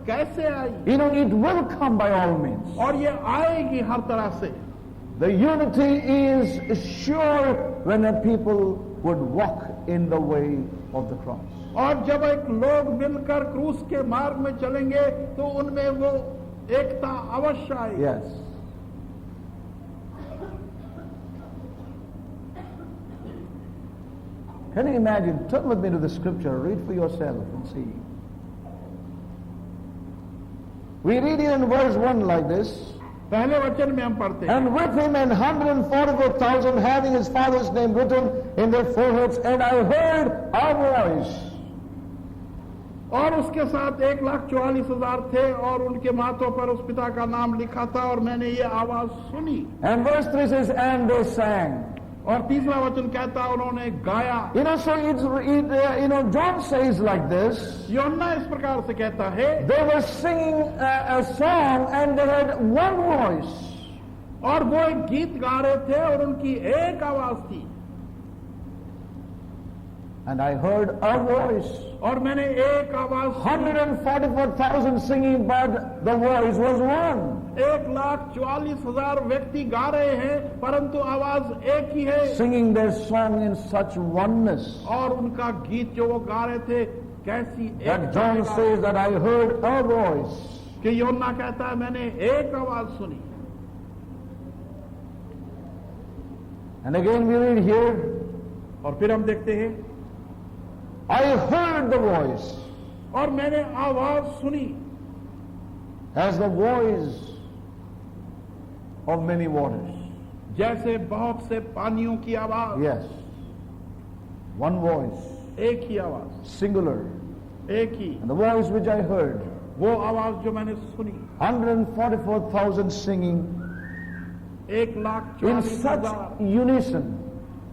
कैसे आई? You know, it will come by all means. और ये आएगी हर तरह से। The unity is sure when a people would walk in the way of the cross. और जब एक लोग मिलकर क्रूस के मार्ग में चलेंगे तो उनमें वो एकता अवश्य आएगी। Yes. Can you imagine? Turn with me to the scripture, read for yourself and see. We read it in verse 1 like this. पहले वचन में हम पढ़ते हैं, And with him and 144,000 having his father's name written in their foreheads, and I heard a voice. और उसके साथ 1,44,000 थे और उनके माथों पर उस पिता का नाम लिखा था और मैंने ये आवाज सुनी। And verse 3 says, and they sang. और तीसरा वचन कहता है उन्होंने गाया। You know, so John says like this. यूहन्ना इस प्रकार से कहता है, They were singing a song and they had one voice. और वो एक गीत गा रहे थे और उनकी एक आवाज थी। And I heard a voice. और मैंने एक आवाज सुनी। 144,000 singing, but the voice was one. 1,44,000 व्यक्ति गा रहे हैं परंतु आवाज एक ही है। Singing their song in such oneness. और उनका गीत जो वो गा रहे थे कैसी That एक John says that I heard a voice. कि यूहन्ना कहता है मैंने एक आवाज सुनी। And again we read here, और फिर हम देखते हैं, I heard the voice और मैंने आवाज सुनी as the voice of many waters. जैसे बहुत से पानियों की आवाज। Yes. One voice, एक ही आवाज, singular. एक ही। And the voice which I heard, वो आवाज जो मैंने सुनी, 144,000 singing in 1,44,000 such unison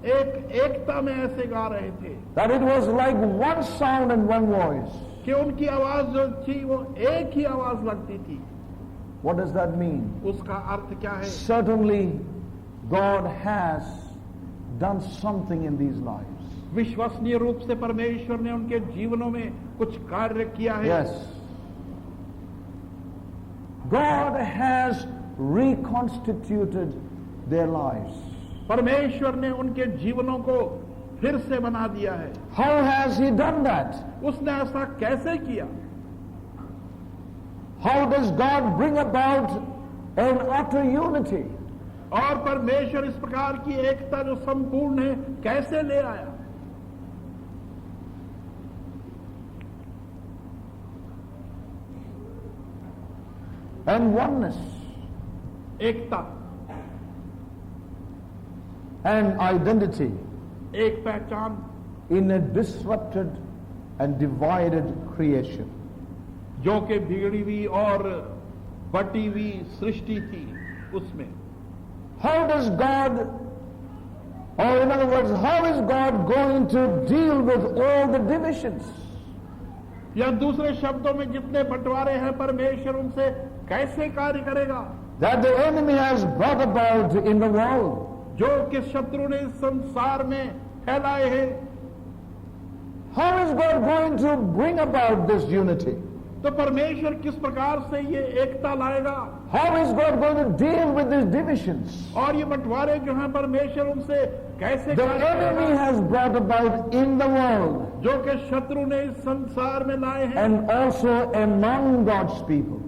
एक एकता में ऐसे गा रहे थे that it was like one sound and one voice. कि उनकी आवाज जो थी वो एक ही आवाज लगती थी। What does that mean? उसका अर्थ क्या है? Certainly, God has done something in these lives. विश्वसनीय रूप से परमेश्वर ने उनके जीवनों में कुछ कार्य किया है। Yes. God has reconstituted their lives. परमेश्वर ने उनके जीवनों को फिर से बना दिया है। How has He done that? उसने ऐसा कैसे किया? How does God bring about an utter unity? और परमेश्वर इस प्रकार की एकता जो संपूर्ण है कैसे ले आया? And oneness Ekta, and identity एक पहचान in a disrupted and divided creation. जो कि बिगड़ी हुई और बटी हुई सृष्टि थी उसमें। How does God, or in other words, how is God going to deal with all the divisions? या दूसरे शब्दों में जितने बंटवारे हैं परमेश्वर उनसे कैसे कार्य करेगा? That the enemy has brought about in the world. जो कि शत्रु ने इस संसार में फैलाए हैं। How is God going to bring about this unity? तो परमेश्वर किस प्रकार से ये एकता लाएगा? How is God going to deal with these divisions? और ये बंटवारे जो हैं परमेश्वर उनसे कैसे The कार्य enemy करेगा? has brought about in the world जो कि शत्रु ने इस संसार में लाए हैं and also among God's people.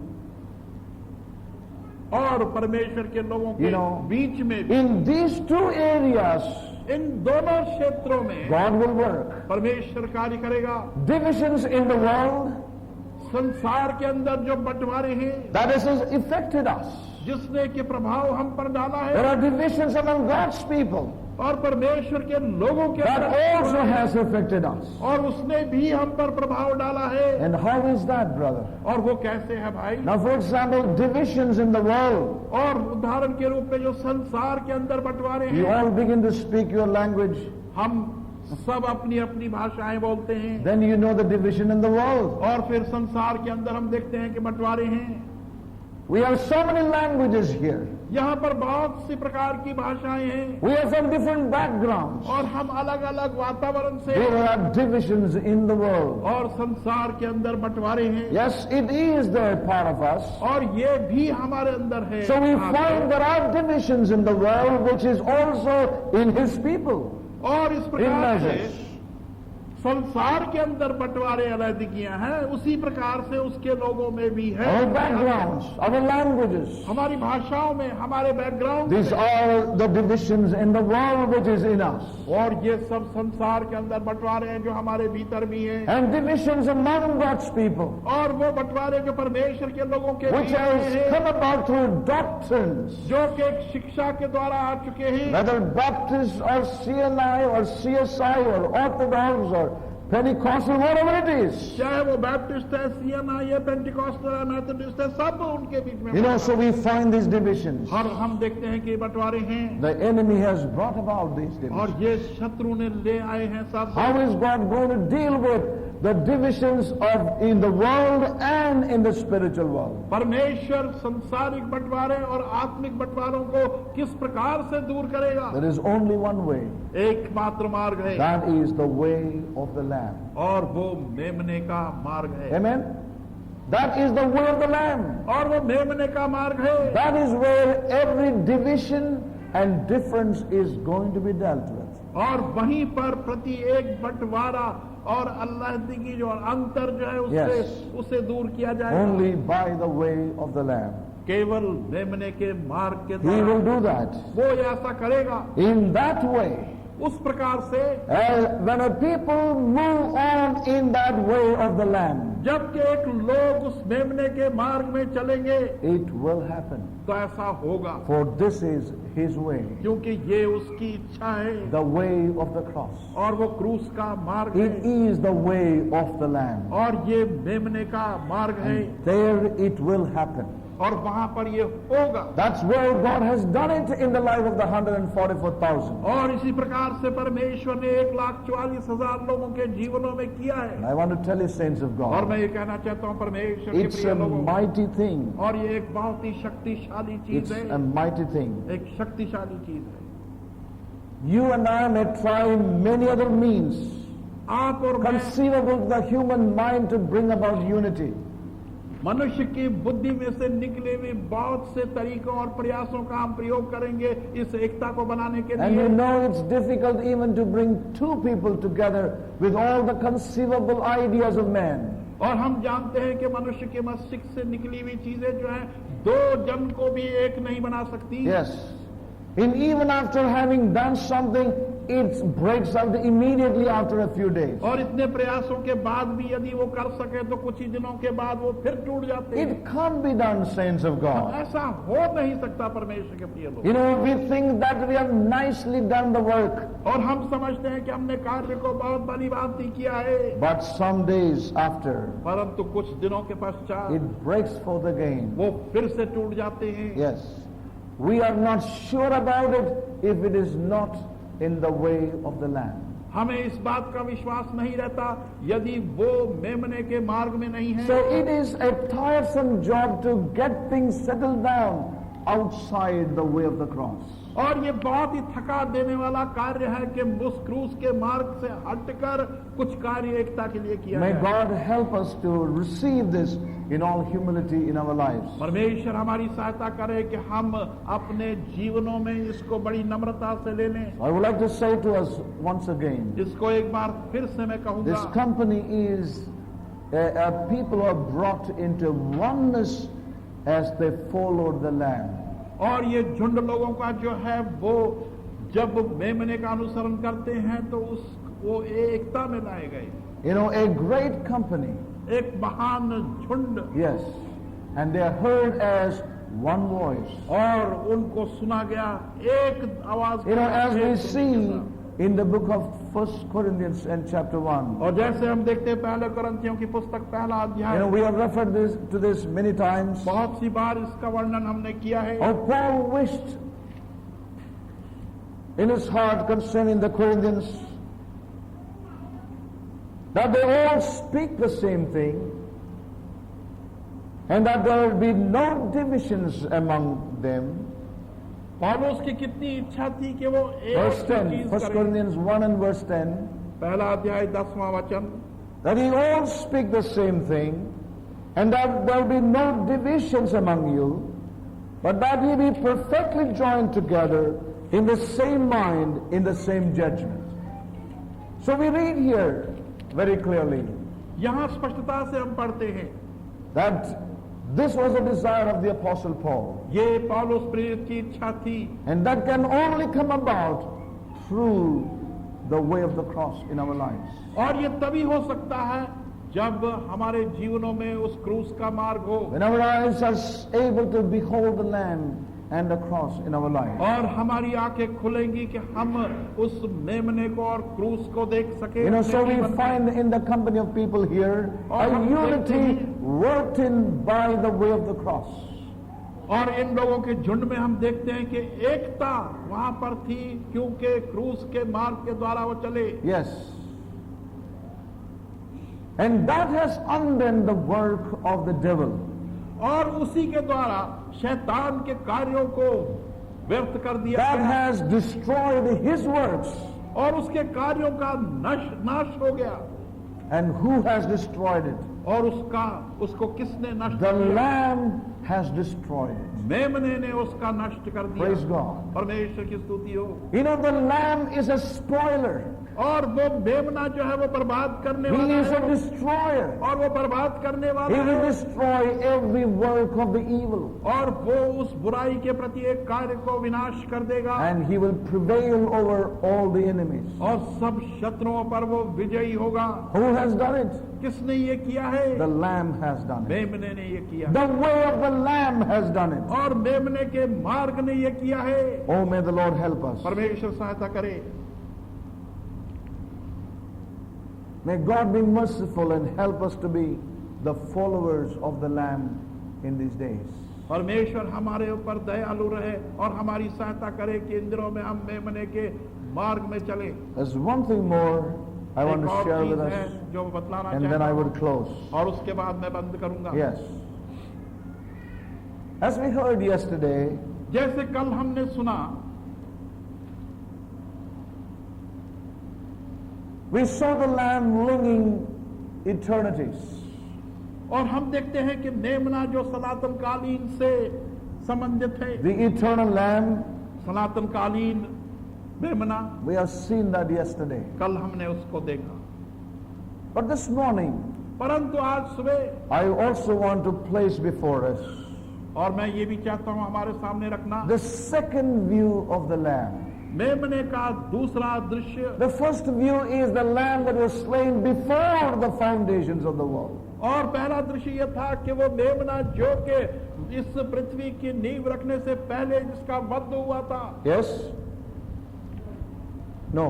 और परमेश्वर के लोगों के You know, बीच में भी। In these two areas, इन दोनों क्षेत्रों में God will work. परमेश्वर कार्य करेगा। Divisions in the world, संसार के अंदर जो बंटवारे हैं that has affected us. जिसने के प्रभाव हम पर डाला There है are divisions among God's people और परमेश्वर के लोगों के that अंदर also has affected us. और उसने भी हम पर प्रभाव डाला है। And how is that, brother? और वो कैसे है भाई? Now, for example, divisions in the world. और उदाहरण के रूप में जो संसार के अंदर बंटवारे You हैं, all begin to speak your language, हम सब अपनी अपनी भाषाएं बोलते हैं then you know the division in the world. और फिर संसार के अंदर हम देखते हैं कि बंटवारे हैं। We have so many languages here. यहाँ पर बहुत सी प्रकार की भाषाएं हैं We are from different backgrounds. और हम अलग अलग वातावरण से There are divisions in the world. और संसार के अंदर बंटवारे हैं Yes, it is there part of us. और ये भी हमारे अंदर है। So we find there are divisions in the world which is also in his people. और इस In प्रकार से measures. संसार के अंदर बंटवारे अलग-अलग हैं, उसी प्रकार से उसके लोगों में भी है। Our backgrounds, our languages. हमारी भाषाओं में, हमारे background These are the divisions in the world which is in us. और ये सब संसार के अंदर बंटवारे हैं जो हमारे भीतर भी हैं And divisions among God's people, और वो बंटवारे जो परमेश्वर के लोगों के which बीच में has हैं, come about through doctrines. जो कि एक शिक्षा के द्वारा आ चुके हैं, Whether Baptist or CNI or CSI or Orthodox or Pentecostal, whatever it is. चाहे वो बैप्टिस्ट है, सीएनआई है, पेंटिकॉस्टल है, मेथोडिस्ट है, सब उनके बीच में You know, so we find these divisions. और हम देखते हैं कि बंटवारे हैं The enemy has brought about these और divisions. ये शत्रु ने ले आए हैं सब। How is God going to deal with the divisions of in the world and in the spiritual world? परमेश्वर संसारिक बंटवारे और आत्मिक बंटवारों को किस प्रकार से दूर करेगा? There is only one way. एकमात्र मार्ग है That is the way of the Lamb. और वो मेमने का मार्ग है। Amen? That is the way of the Lamb. और वो मेमने का मार्ग है। That is where every division and difference is going to be dealt with. और वहीं पर प्रति एक बंटवारा और अलग-अलगी जो अंतर जो है उससे Yes. उसे दूर किया जाएगा Only by the way of the Lamb. केवल मेमने के मार्ग के He will द्वारा do that. वो ऐसा करेगा। In that way, उस प्रकार से when a people move on in that way of the Lamb, जबकि एक लोग उस मेमने के मार्ग में चलेंगे it will happen. तो ऐसा होगा For this is His way, क्योंकि ये उसकी इच्छा है the way of the cross. और वो क्रूस का मार्ग It है is the way of the Lamb. और ये मेमने का मार्ग है There it will happen. और वहां पर ये होगा। That's where God has done it in the life of the 144,000. और इसी प्रकार से परमेश्वर ने 1,44,000 लोगों के जीवनों में किया है। And I want to tell you, saints of और God, मैं ये कहना चाहता हूँ परमेश्वर के it's प्रिय a लोगों, mighty thing. और ये एक बहुत ही शक्तिशाली चीज It's a है, mighty thing. एक शक्तिशाली चीज है। You and I may try many other means आप और मैं conceivable to the human mind to bring about unity. मनुष्य की बुद्धि में से निकले हुए बहुत से तरीकों और प्रयासों का हम प्रयोग करेंगे इस एकता को बनाने के And लिए। you know it's difficult even to bring two people together with all the conceivable ideas of man. और हम जानते हैं कि मनुष्य के मस्तिष्क से निकली हुई चीजें जो हैं दो जन को भी एक नहीं बना सकती। Yes. And even after having done something, it breaks out immediately after a few days. और इतने प्रयासों के बाद भी यदि वो कर सके तो कुछ ही दिनों के बाद वो फिर टूट जाते हैं। It can't be done, saints of God. ऐसा हो नहीं सकता परमेश्वर के प्रिय लोग। You know, we think that we have nicely done the work, और हम समझते हैं कि हमने कार्य को बहुत भली भांति किया है, but some days after, परंतु कुछ दिनों के पश्चात it breaks forth again. वो फिर से टूट जाते हैं। Yes. We are not sure about it if it is not in the way of the Lamb. हमें इस बात का विश्वास नहीं रहता यदि वो मेमने के मार्ग में नहीं है। So it is a tiresome job to get things settled down outside the way of the cross. और ये बहुत ही थका देने वाला कार्य है कि उस क्रूस के मार्ग से हटकर कुछ कार्य एकता के लिए किया May जाए। God help us to receive this in all humility in our lives. परमेश्वर हमारी सहायता करे कि हम अपने जीवनों में इसको बड़ी नम्रता से ले लें। I would like to say to us once again, इसको एक बार फिर से मैं this कहूंगा, company is a people who are brought into oneness as they followed the Lamb. और ये झुंड लोगों का जो है वो जब मेमने का अनुसरण करते हैं तो वो एकता में लाए गए। You know, a great company, एक महान झुंड, yes, and they are heard as one voice. और उनको सुना गया एक आवाज। You know, as we see in the book of 1 Corinthians and chapter 1, और जैसे हम देखते हैं पहले कुरिन्थियों की पुस्तक पहला you know, अध्याय, we have referred to this many times. बहुत सी बार इसका वर्णन हमने किया है। How Paul wished in his heart concerning the Corinthians that they all speak the same thing and that there will be no divisions among them. पौलुस की कितनी इच्छा थी कि वो Verse एक 10, चीज 1 करें। Corinthians 1 and verse 10, पहला अध्याय 10वां वचन, that ye all speak the same thing, and that there will be no divisions among you, but that ye be perfectly joined together in the same mind, in the same judgment. So we read here very clearly यहाँ स्पष्टता से हम पढ़ते हैं that this was a desire of the Apostle Paul, ये पौलुस प्रेरित की इच्छा थी, and that can only come about through the way of the cross in our lives. और ये तभी हो सकता है जब हमारे जीवनों में उस क्रूस का मार्ग हो, When our eyes are able to behold the Lamb and the cross in our lives. और हमारी आंखें खुलेंगी कि हम उस मेमने को और क्रूस को देख सके। You know, so we अपने जीवन में। find in the company of people here a unity worked in by the way of the cross. और इन लोगों के झुंड में हम देखते हैं कि एकता वहां पर थी क्योंकि क्रूस के मार्ग के द्वारा वो चले। Yes. And that has undone the work of the devil. और उसी के द्वारा शैतान के कार्यों को व्यर्थ कर दिया That गया has destroyed his works. और उसके कार्यों का नाश हो गया। And who has destroyed it? और उसको किसने नष्ट The किया? Lamb has destroyed it. मेमने ने उसका नष्ट कर दिया। Praise God. परमेश्वर की स्तुति हो। You know, the Lamb is a spoiler. और वो मेमना जो है वो बर्बाद करने He वाला is a है destroyer. और वो बर्बाद करने He वाला will है destroy every work of the evil. और वो उस बुराई के प्रति एक कार्य को विनाश कर देगा And he will prevail over all the enemies. और सब शत्रुओं पर वो विजयी होगा। Who has done it? किसने ये किया है? The Lamb has done it. मेमने ने ये किया The way of the Lamb has done it. और मेमने के मार्ग ने ये किया है। Oh, may the Lord help us. परमेश्वर सहायता करे। May God be merciful and help us to be the followers of the Lamb in these days. परमेश्वर हमारे ऊपर दयालु रहे और हमारी सहायता करे कि इन दिनों में हम मेमने के मार्ग में चले। There's one thing more I want एक to और share with चीज us, है जो बतलाना and then चाहता I हूं would close. और उसके बाद मैं बंद करूंगा। Yes. As we heard yesterday, जैसे कल हमने सुना, we saw the Lamb ringing eternities. और हम देखते हैं कि मेमना जो सनातन कालीन से संबंधित है, The eternal Lamb, सनातन कालीन मेमना, we have seen that yesterday. कल हमने उसको देखा। But this morning, परंतु आज सुबह I also want to place before us और मैं ये भी चाहता हूं हमारे सामने रखना the second view of the Lamb. मेमने का दूसरा दृश्य। The first view is the Lamb that was slain before the foundations of the world. और पहला दृश्य यह था कि वो मेमना जो कि इस पृथ्वी की नींव रखने से पहले जिसका वध हुआ था। Yes? No.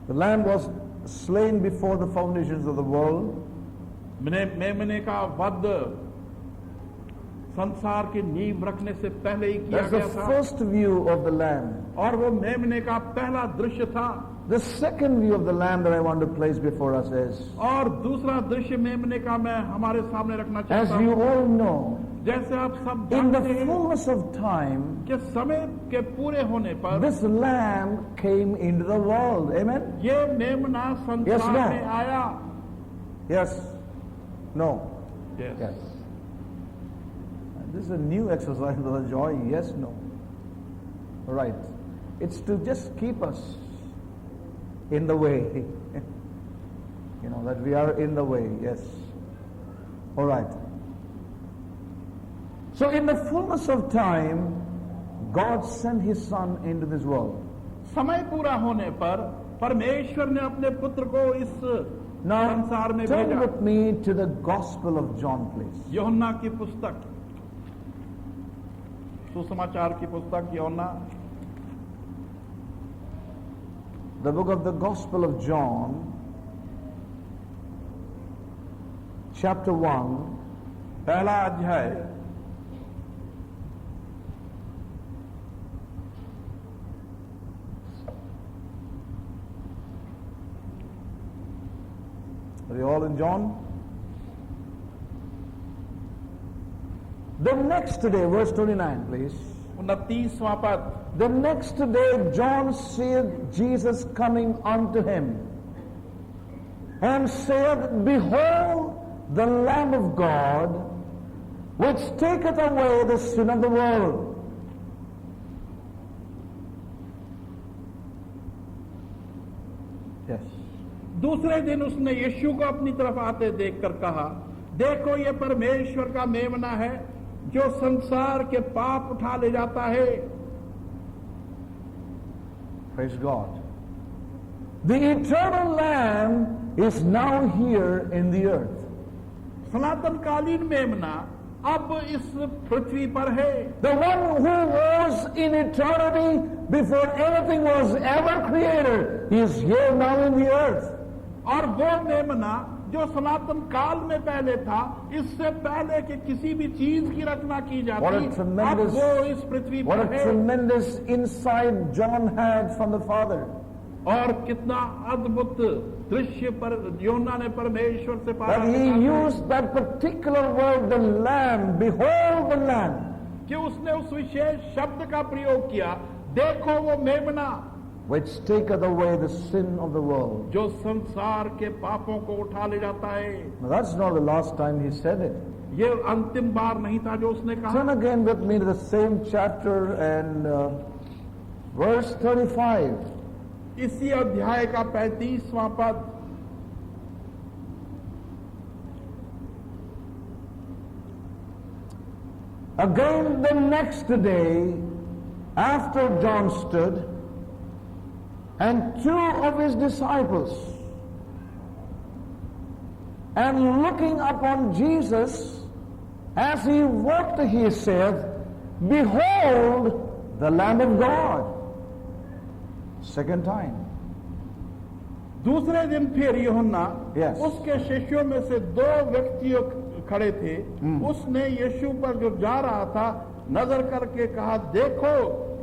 The Lamb was slain before the foundations of the world. मेमने का वध संसार की नींव रखने से पहले ही किया That's the गया था first view of the Lamb. और वो मेमने का पहला दृश्य था। The second view of the Lamb that I want to place before us is, और दूसरा दृश्य मेमने का मैं हमारे सामने रखना as चाहता you हूँ। all know, जैसे आप सब in the जानते हैं fullness of time, कि समय के पूरे होने पर this Lamb came into the world. Amen? ये मेमना Yes, संसार no. में आया। Yes? No? Yes. Yes. This is a new exercise, Brother Joy. Yes, no. Right. It's to just keep us in the way. You know, that we are in the way. Yes. All right. So in the fullness of time, God sent His Son into this world. समय पूरा होने पर परमेश्वर ने अपने पुत्र को इस Now, संसार में turn भेजा। with me to the Gospel of John, please. यूहन्ना की पुस्तक, सुसमाचार की पुस्तक यूहन्ना, The book of the Gospel of John, chapter 1, पहला अध्याय are you all in John? The next day, verse 29, please. 29वां पद, The next day John seeth Jesus coming unto him, and saith, Behold the Lamb of God, which taketh away the sin of the world. Yes. दूसरे दिन उसने यीशु को अपनी तरफ आते देखकर कहा, देखो ये परमेश्वर का मेमना है जो संसार के पाप उठा ले जाता है। Praise God. The eternal Lamb is now here in the earth. सनातनकालीन मेमना अब इस पृथ्वी पर है। The one who was in eternity before anything was ever created is here now in the earth. और वो मेमना जो सनातन काल में पहले था, इससे पहले कि किसी भी चीज की रचना की What a जाती, अब tremendous, वो इस पृथ्वी what a पर है। tremendous insight John had from the Father. और कितना अद्भुत दृश्य पर योना ने परमेश्वर से पाया That he used that particular word, the Lamb, behold the Lamb. कि उसने उस विशेष शब्द का प्रयोग किया, देखो वो मेमना which taketh away the sin of the world. जो संसार के पापों को उठा ले जाता है। Now that's not the last time he said it. ये अंतिम बार नहीं था जो उसने कहा। Turn again with me to the same chapter and verse 35. इसी अध्याय का 35वां पद, Again the next day, after John stood, and two of his disciples, and looking upon Jesus, as he walked, he said, Behold the Lamb of God. Second time. दूसरे दिन फिर यूहन्ना, Yes. उसके शिष्यों में से दो व्यक्ति खड़े थे। उसने यीशु पर जो जा रहा था नजर करके कहा, देखो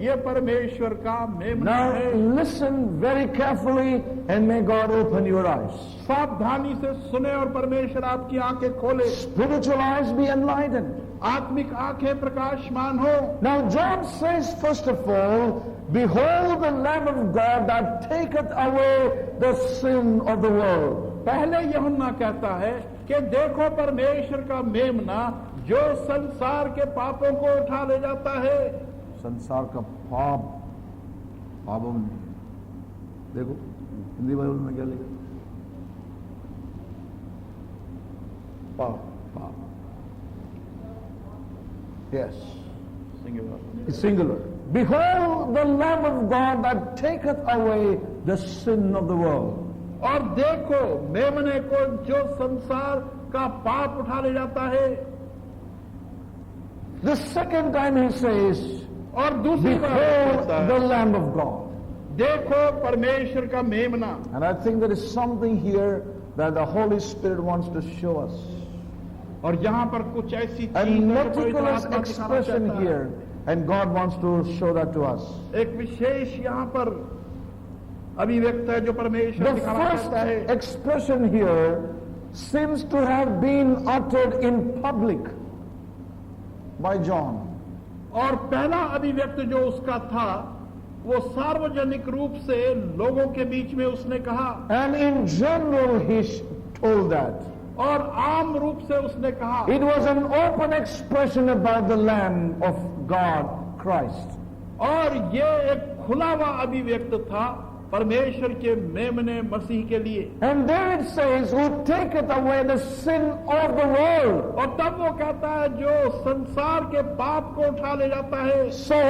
ये परमेश्वर का मेमना Now है। listen very carefully and may God open your eyes. सावधानी से सुने और परमेश्वर आपकी आंखें खोले, Spiritual eyes be enlightened. आत्मिक आंखें प्रकाशमान हो। Now John says first of all, Behold the Lamb of God that taketh away the sin of the world. पहले यूहन्ना कहता है कि देखो परमेश्वर का मेमना जो संसार के पापों को उठा ले जाता है। संसार का पापों देखो हिंदी बाइबल में क्या लिखा, पाप। Yes, singular. Behold the Lamb of God that taketh away the sin of the world. और देखो मेमने को जो संसार का पाप उठा ले जाता है। The second time he says, और दूसरी बार Behold कहता the है, Lamb of God. देखो परमेश्वर का मेमना। And I think there is something here that the Holy Spirit wants to show us. और यहाँ पर कुछ ऐसी A चीज है जो पवित्र meticulous आत्मा दिखाना expression चाहता है। here, and God wants to show that to us. एक विशेष यहाँ पर अभिव्यक्त है जो परमेश्वर The दिखाना first चाहता है। expression here seems to have been uttered in public by John. और पहला अभिव्यक्त जो उसका था वो सार्वजनिक रूप से लोगों के बीच में उसने कहा, And in general he told that. और आम रूप से उसने कहा। It was an open expression about the Lamb of God, Christ. और ये एक खुला हुआ अभिव्यक्त था परमेश्वर के मेमने मसीह के लिए। And there it says, who taketh away the sin of the world. और तब वो कहता है जो संसार के पाप को उठा ले जाता है। So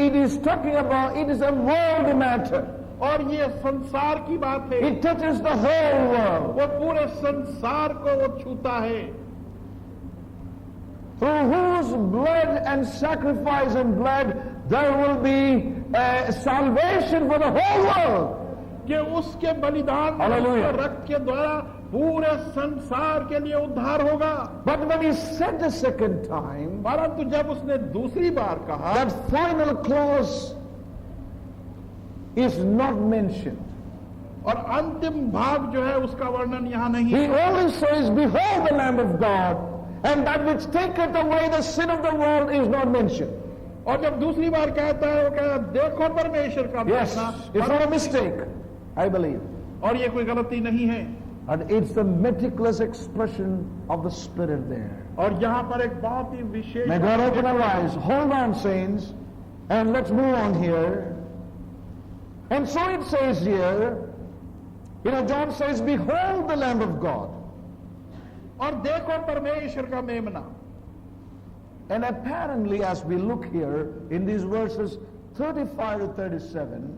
it is talking about, it is a worldly matter. और ये संसार की बात है। It touches the whole world. वो पूरे संसार को वो छूता है। Through whose blood and sacrifice and blood there will be salvation for the whole world. कि उसके बलिदान और Hallelujah. उसके रक्त के द्वारा पूरे संसार के लिए उद्धार होगा। But when he said the second time, परंतु जब उसने दूसरी बार कहा, that final clause is not mentioned. और अंतिम भाग जो है उसका वर्णन यहाँ नहीं He है। only says, behold the Lamb of God, and that which taketh away the sin of the world is not mentioned. और जब दूसरी बार कहता है, वो कहता है देखो परमेश्वर का Yes, बच्चा, it's not a mistake, I believe. और ये कोई गलती नहीं है। And it's the meticulous expression of the Spirit there. और यहाँ पर एक बहुत ही विशेष, May God open our eyes. Hold on, saints, and let's move on here. And so it says here, John says, behold the Lamb of God. और देखो परमेश्वर का मेमना। And apparently, as we look here in these verses 35 to 37,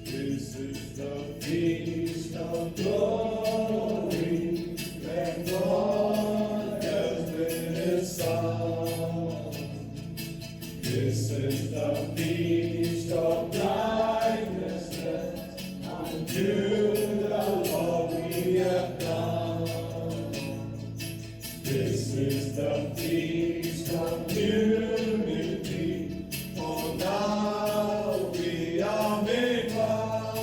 This is the feast of glory, when God has been His Son. This is the feast of righteousness, unto the Lord we have come. This is the feast of unity, for now we are made one.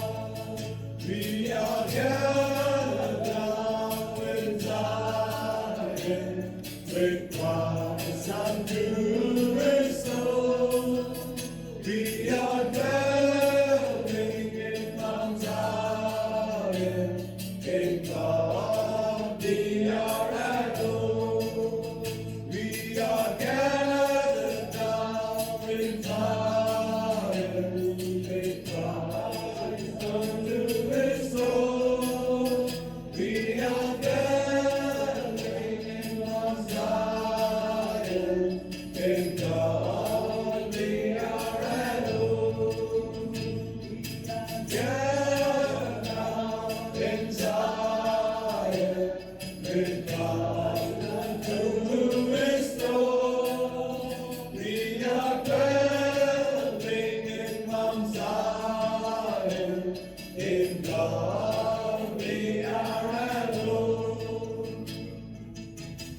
We are gathered down with Zion, with Christ unto restore. We are dwelling in Mount Zion, in God we are at home. We are gathered down in Zion, in Christ unto restore. We are dwelling in Mount Zion, in God we are at home. Gathered down in Zion, with God unto restore. We are dwelling in Mount Zion, in God we are at home.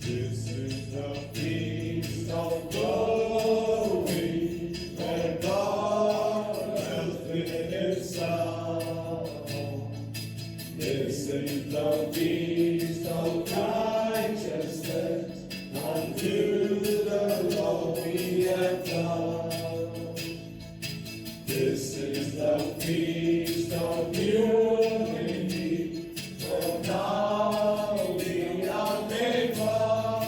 This is the feast of glory, where God has been His Son. This is the feast of righteousness, unto the Lord we have come. This is the feast of unity, for now we are made one.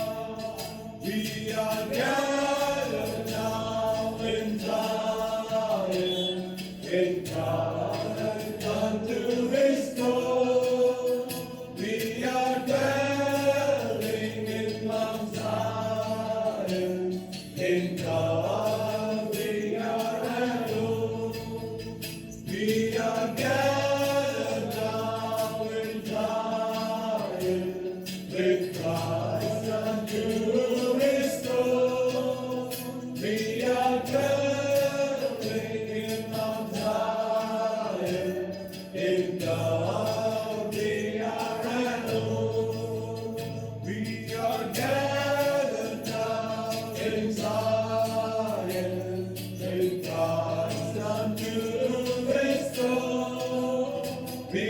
We are gathered now in Zion, in God unto restore. We are dwelling in Mount Zion, in God we are at home. We are gathered now in Zion, with Christ unto restore. We are dwelling in Mount Zion, in God we are at home. We are gathered now in Zion, with Christ unto restore. We